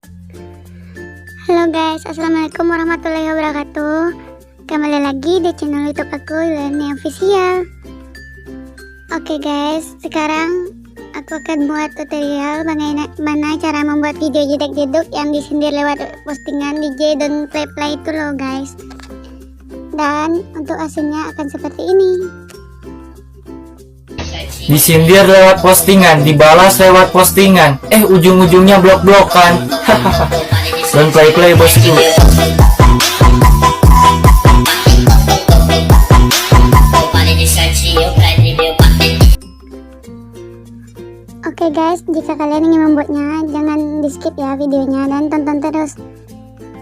Halo guys, assalamualaikum warahmatullahi wabarakatuh. Kembali lagi di channel YouTube aku, Yulani Official. Oke guys, sekarang aku akan buat tutorial bagaimana cara membuat video jedek-jeduk yang disindir lewat postingan DJ dan play itu loh guys. Dan untuk hasilnya akan seperti ini. Disindir lewat postingan, dibalas lewat postingan, ujung-ujungnya blok-blokan. Dan play bosku. Oke guys, jika kalian ingin membuatnya, jangan di skip ya videonya dan tonton terus.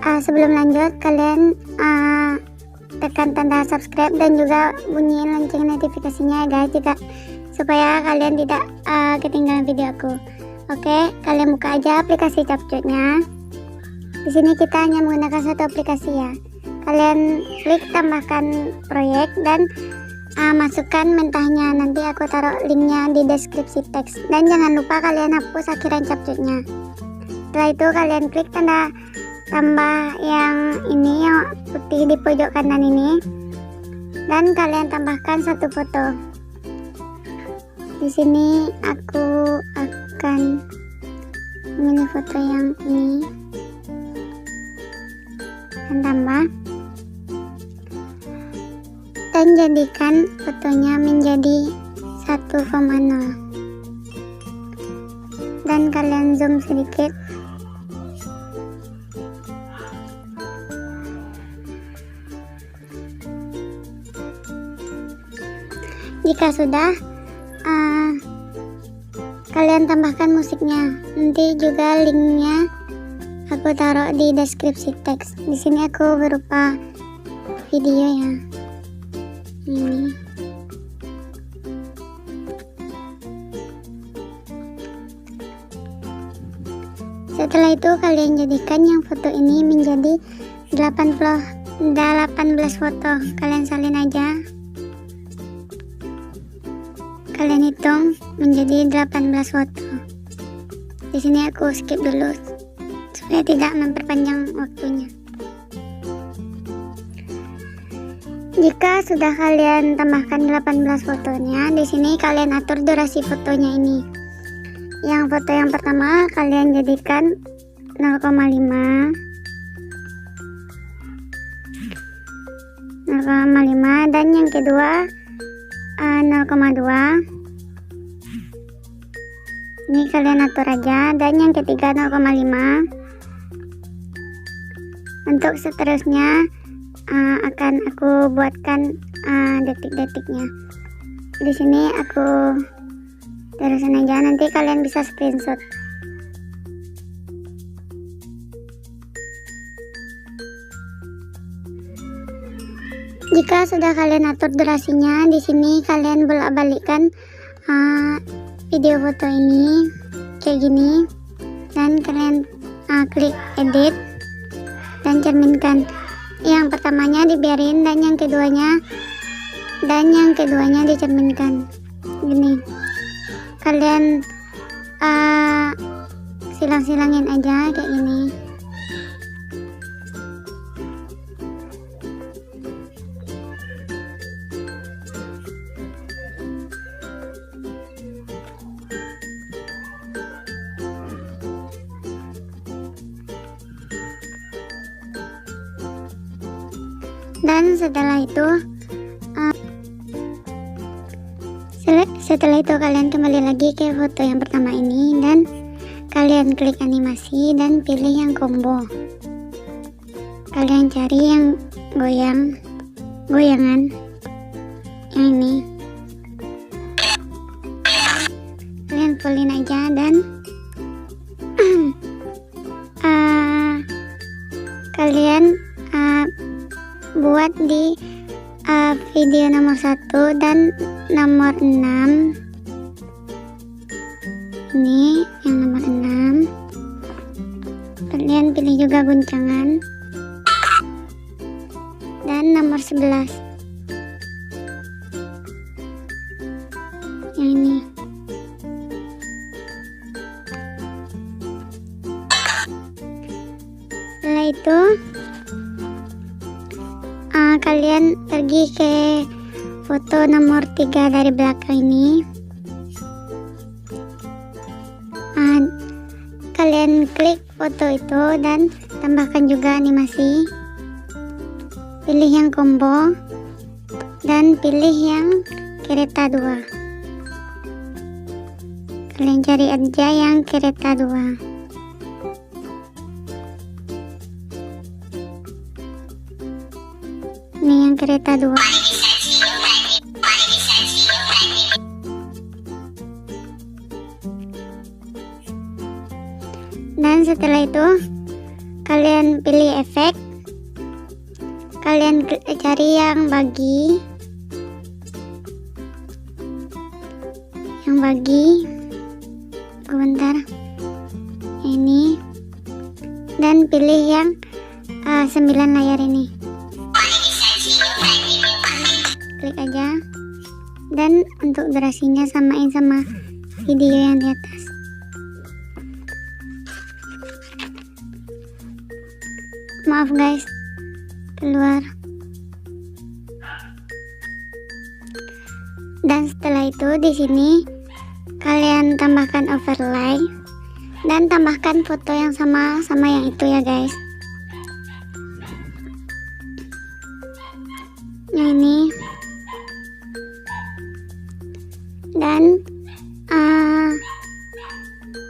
Sebelum lanjut, kalian tekan tanda subscribe dan juga bunyiin lonceng notifikasinya ya guys, supaya kalian tidak ketinggalan video aku. Oke, kalian buka aja aplikasi CapCutnya. Di sini kita hanya menggunakan satu aplikasi ya. Kalian klik tambahkan proyek dan masukkan mentahnya. Nanti aku taruh linknya di deskripsi teks. Dan jangan lupa kalian hapus akhiran CapCutnya. Setelah itu kalian klik tanda tambah yang ini, yang putih di pojok kanan ini, dan kalian tambahkan satu foto. Di sini aku akan memilih foto yang ini dan tambah, dan jadikan fotonya menjadi 1,0 dan kalian zoom sedikit. Jika sudah, kalian tambahkan musiknya. Nanti juga linknya aku taruh di deskripsi teks. Di sini aku berupa video ya. Ini. Setelah itu kalian jadikan yang foto ini menjadi 18 foto. Kalian salin aja. Kalian hitung menjadi 18 foto. Di sini aku skip dulu supaya tidak memperpanjang waktunya. Jika sudah kalian tambahkan 18 fotonya, di sini kalian atur durasi fotonya ini. Yang foto yang pertama kalian jadikan 0,5 dan yang kedua 0,2. Ini kalian atur aja, dan yang ketiga 0,5. Untuk seterusnya akan aku buatkan detik-detiknya. Di sini aku terusin aja, nanti kalian bisa screenshot. Jika sudah kalian atur durasinya, di sini kalian bolak-balikkan video foto ini kayak gini, dan kalian klik edit dan cerminkan. Yang pertamanya dibiarin dan yang keduanya dicerminkan. Gini, kalian silang-silangin aja kayak gini. Dan setelah itu kalian kembali lagi ke foto yang pertama ini dan kalian klik animasi dan pilih yang combo. Kalian cari yang goyangan yang ini. Kalian fullin aja dan kalian buat di video nomor 1 dan nomor 6. Ini yang nomor 6. Kalian pilih juga guncangan dan nomor 11 yang ini. Setelah itu kalian pergi ke foto nomor 3 dari belakang ini. Kalian klik foto itu dan tambahkan juga animasi. Pilih yang combo dan pilih yang kereta 2. Kalian cari aja yang kereta 2. Ini yang kereta 2. Dan setelah itu kalian pilih efek, kalian cari yang bagi, bentar, ini, dan pilih yang 9 layar ini. Klik aja, dan untuk durasinya samain sama video yang di atas. Maaf guys, keluar. Dan setelah itu di sini kalian tambahkan overlay dan tambahkan foto yang sama yang itu ya guys. Yang ini. Dan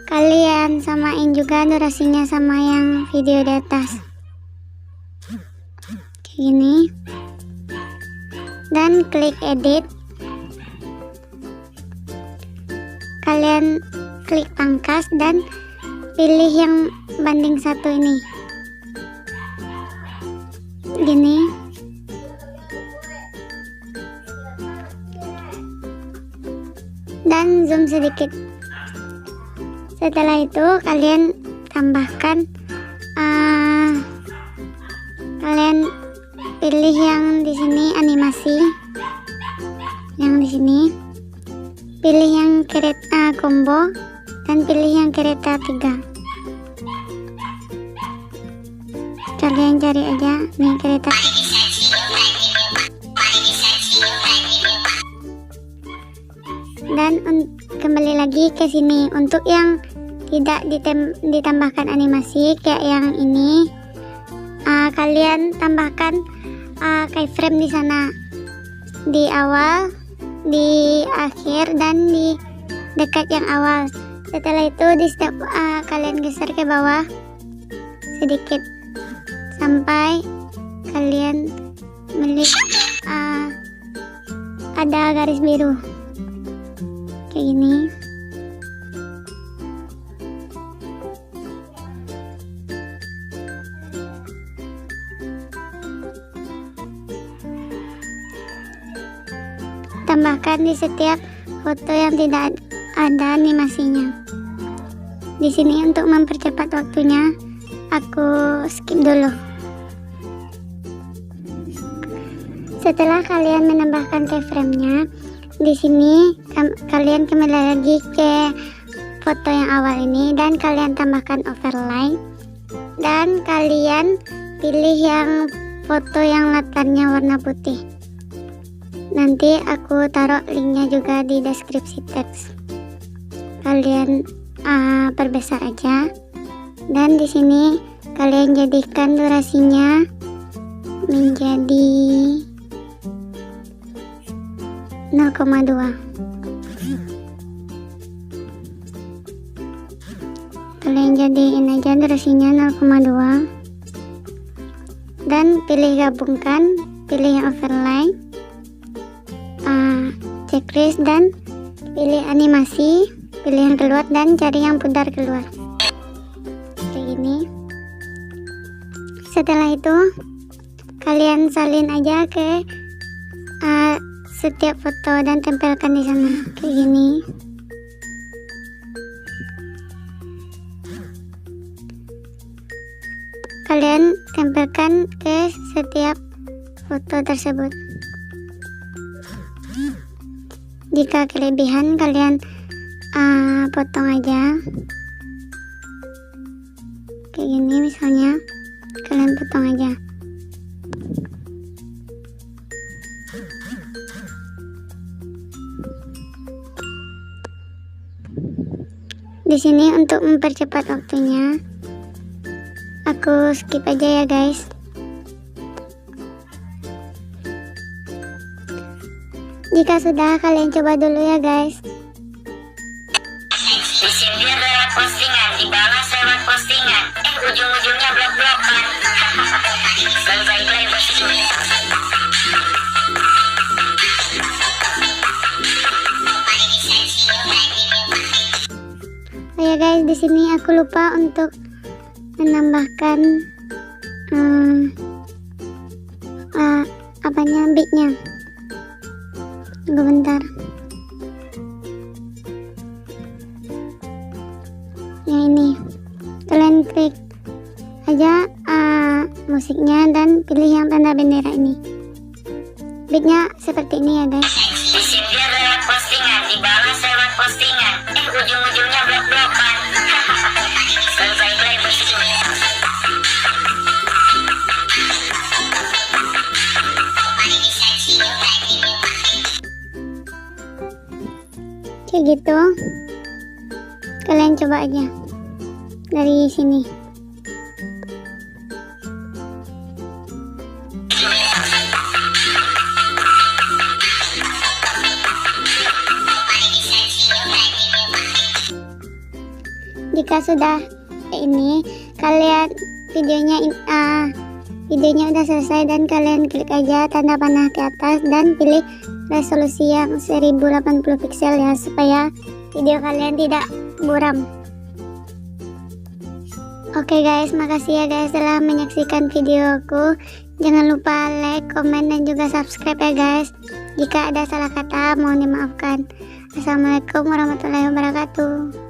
kalian samain juga durasinya sama yang video di atas. Ini dan klik edit, kalian klik pangkas dan pilih yang banding 1 ini, gini. Dan zoom sedikit. Setelah itu kalian tambahkan, kalian pilih yang di sini animasi, yang di sini pilih yang kereta combo dan pilih yang kereta 3. Kalian cari aja nih kereta. Dan kembali lagi ke sini. Untuk yang tidak ditambahkan animasi kayak yang ini, kalian tambahkan keyframe di sana, di awal, di akhir, dan di dekat yang awal. Setelah itu di step kalian geser ke bawah sedikit sampai kalian melihat ada garis biru kayak gini. Tambahkan di setiap foto yang tidak ada animasinya. Di sini untuk mempercepat waktunya, aku skip dulu. Setelah kalian menambahkan keyframe-nya, di sini kalian kembali lagi ke foto yang awal ini dan kalian tambahkan overlay dan kalian pilih yang foto yang latarnya warna putih. Nanti aku taruh linknya juga di deskripsi teks. Kalian perbesar aja dan di sini kalian jadikan durasinya menjadi 0,2. Kalian jadiin aja durasinya 0,2 dan pilih gabungkan, pilih yang overlay, checklist, dan pilih animasi, pilih yang keluar dan cari yang pudar keluar kayak gini. Setelah itu kalian salin aja ke setiap foto dan tempelkan di sana kayak gini. Kalian tempelkan ke setiap foto tersebut. Jika kelebihan kalian potong aja kayak gini misalnya. kalian potong aja. Di sini untuk mempercepat waktunya, aku skip aja ya guys. Jika sudah, kalian coba dulu ya guys. Disindir lewat postingan, dibalas lewat postingan, ujung-ujungnya blok-blokan. Selesai play bosku. Oh ya guys, di sini aku lupa untuk menambahkan beatnya. Tunggu bentar. Yang ini, kalian klik aja musiknya dan pilih yang tanda bendera ini. Beatnya seperti ini ya guys. Disindir lewat postingan, dibalas lewat postingan, ujung-ujungnya blok-blokan. Selesai play bosku. Kayak gitu. Kalian coba aja dari sini. Jika sudah ini, kalian videonya udah selesai dan kalian klik aja tanda panah ke atas dan pilih resolusi yang 1080 pixel ya, supaya video kalian tidak buram. Oke guys, makasih ya guys telah menyaksikan videoku. Jangan lupa like, komen, dan juga subscribe ya guys. Jika ada salah kata mohon dimaafkan. Assalamualaikum warahmatullahi wabarakatuh.